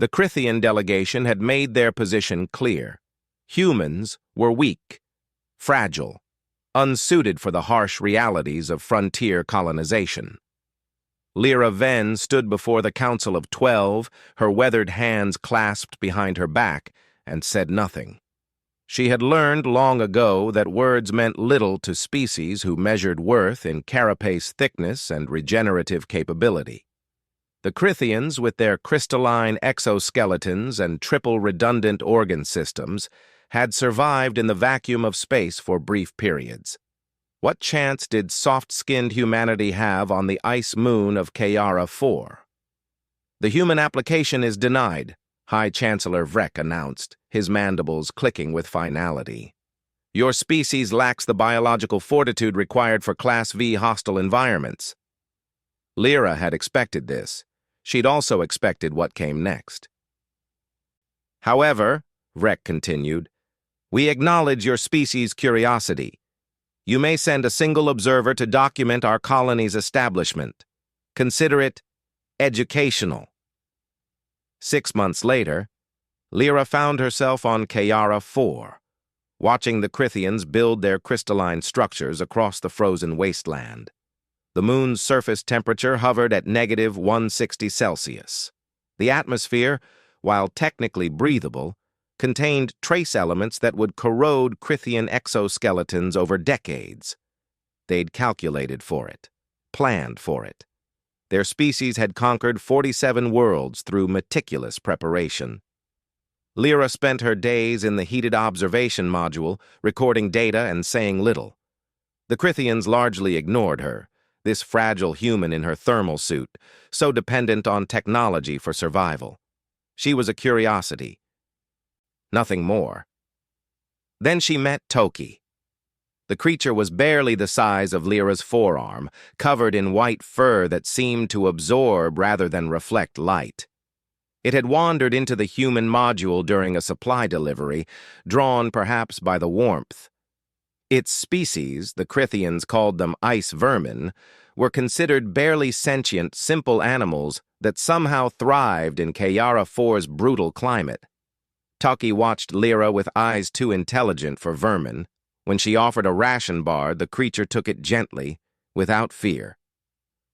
The Crithian delegation had made their position clear. Humans were weak, fragile, unsuited for the harsh realities of frontier colonization. Lyra Venn stood before the Council of 12, her weathered hands clasped behind her back, and said nothing. She had learned long ago that words meant little to species who measured worth in carapace thickness and regenerative capability. The Crithians, with their crystalline exoskeletons and triple redundant organ systems, had survived in the vacuum of space for brief periods. What chance did soft-skinned humanity have on the ice moon of Kayara 4? The human application is denied, High Chancellor Vrek announced, his mandibles clicking with finality. Your species lacks the biological fortitude required for Class V hostile environments. Lyra had expected this. She'd also expected what came next. However, Vrek continued, we acknowledge your species' curiosity. You may send a single observer to document our colony's establishment. Consider it educational. 6 months later, Lyra found herself on Kayara 4, watching the Crithians build their crystalline structures across the frozen wasteland. The moon's surface temperature hovered at -160 Celsius. The atmosphere, while technically breathable, contained trace elements that would corrode Crithian exoskeletons over decades. They'd calculated for it, planned for it. Their species had conquered 47 worlds through meticulous preparation. Lyra spent her days in the heated observation module, recording data and saying little. The Crithians largely ignored her, this fragile human in her thermal suit, so dependent on technology for survival. She was a curiosity. Nothing more. Then she met Toki. The creature was barely the size of Lyra's forearm, covered in white fur that seemed to absorb rather than reflect light. It had wandered into the human module during a supply delivery, drawn perhaps by the warmth. Its species, the Crithians called them ice vermin, were considered barely sentient, simple animals that somehow thrived in Kayara 4's brutal climate. Toki watched Lyra with eyes too intelligent for vermin. When she offered a ration bar, the creature took it gently, without fear.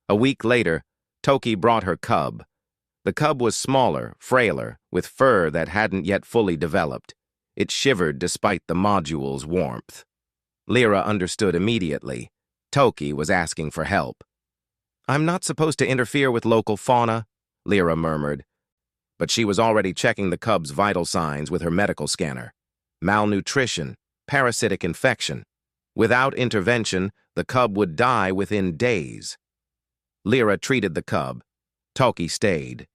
A week later, Toki brought her cub. The cub was smaller, frailer, with fur that hadn't yet fully developed. It shivered despite the module's warmth. Lyra understood immediately. Toki was asking for help. I'm not supposed to interfere with local fauna, Lyra murmured. But she was already checking the cub's vital signs with her medical scanner. Malnutrition, parasitic infection. Without intervention, the cub would die within days. Lyra treated the cub. Toki stayed.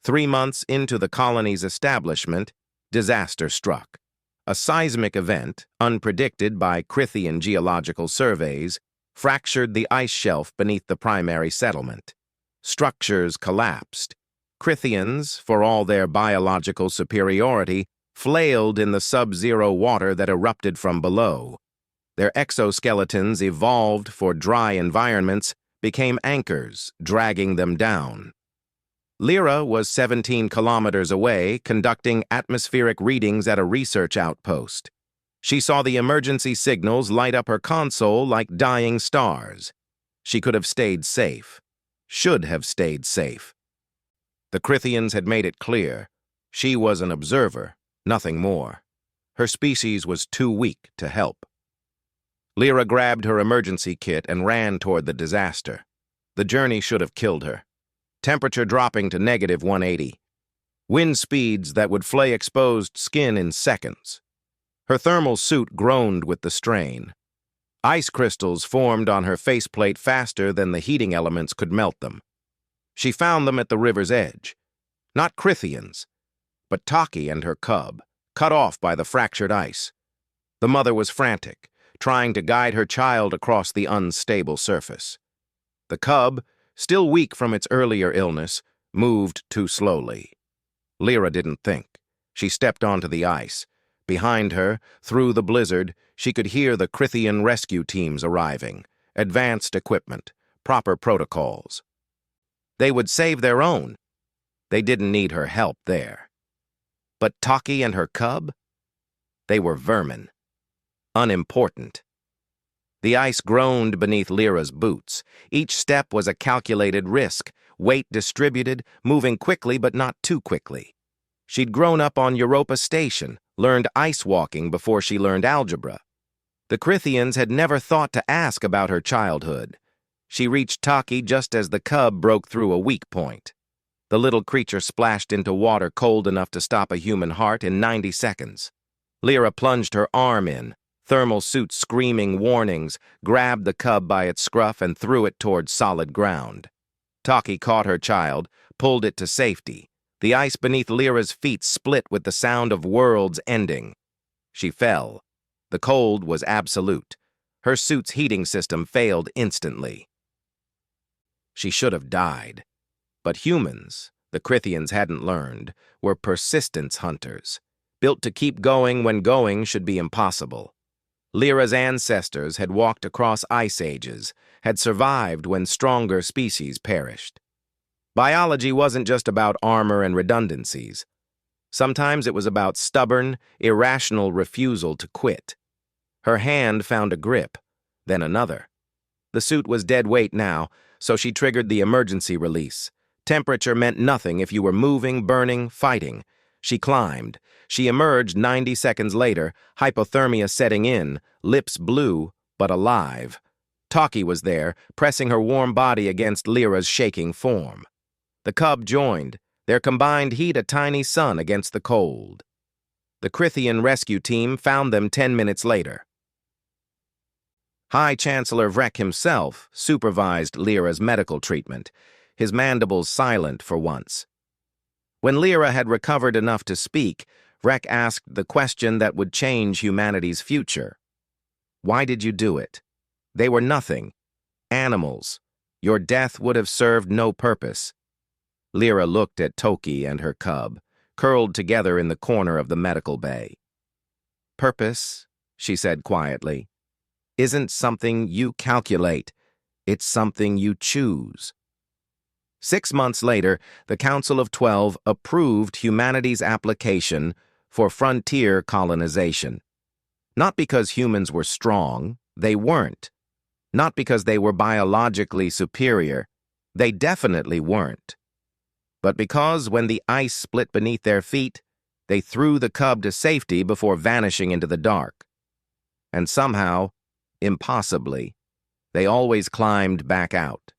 3 months into the colony's establishment, disaster struck. A seismic event, unpredicted by Crithian geological surveys, fractured the ice shelf beneath the primary settlement. Structures collapsed. Crithians, for all their biological superiority, flailed in the sub-zero water that erupted from below. Their exoskeletons, evolved for dry environments, became anchors, dragging them down. Lyra was 17 kilometers away, conducting atmospheric readings at a research outpost. She saw the emergency signals light up her console like dying stars. She could have stayed safe. Should have stayed safe. The Crithians had made it clear. She was an observer, nothing more. Her species was too weak to help. Lyra grabbed her emergency kit and ran toward the disaster. The journey should have killed her. Temperature dropping to -180. Wind speeds that would flay exposed skin in seconds. Her thermal suit groaned with the strain. Ice crystals formed on her faceplate faster than the heating elements could melt them. She found them at the river's edge. Not Crithians, but Toki and her cub, cut off by the fractured ice. The mother was frantic, trying to guide her child across the unstable surface. The cub, still weak from its earlier illness, moved too slowly. Lyra didn't think. She stepped onto the ice. Behind her, through the blizzard, she could hear the Crithian rescue teams arriving. Advanced equipment, proper protocols. They would save their own. They didn't need her help there. But Taki and her cub? They were vermin. Unimportant. The ice groaned beneath Lyra's boots. Each step was a calculated risk, weight distributed, moving quickly but not too quickly. She'd grown up on Europa Station, learned ice walking before she learned algebra. The Crithians had never thought to ask about her childhood. She reached Taki just as the cub broke through a weak point. The little creature splashed into water cold enough to stop a human heart in 90 seconds. Lyra plunged her arm in, thermal suit screaming warnings, grabbed the cub by its scruff and threw it toward solid ground. Taki caught her child, pulled it to safety. The ice beneath Lyra's feet split with the sound of worlds ending. She fell. The cold was absolute. Her suit's heating system failed instantly. She should have died. But humans, the Crithians hadn't learned, were persistence hunters, built to keep going when going should be impossible. Lyra's ancestors had walked across ice ages, had survived when stronger species perished. Biology wasn't just about armor and redundancies. Sometimes it was about stubborn, irrational refusal to quit. Her hand found a grip, then another. The suit was dead weight now, so she triggered the emergency release. Temperature meant nothing if you were moving, burning, fighting. She climbed. She emerged 90 seconds later, hypothermia setting in, lips blue, but alive. Taki was there, pressing her warm body against Lyra's shaking form. The cub joined, their combined heat a tiny sun against the cold. The Crithian rescue team found them 10 minutes later. High Chancellor Vrek himself supervised Lyra's medical treatment, his mandibles silent for once. When Lyra had recovered enough to speak, Vrek asked the question that would change humanity's future. Why did you do it? They were nothing. Animals. Your death would have served no purpose. Lyra looked at Toki and her cub, curled together in the corner of the medical bay. Purpose, she said quietly, isn't something you calculate. It's something you choose. 6 months later, the Council of 12 approved humanity's application for frontier colonization. Not because humans were strong, they weren't. Not because they were biologically superior, they definitely weren't. But because when the ice split beneath their feet, they threw the cub to safety before vanishing into the dark. And somehow, impossibly, they always climbed back out.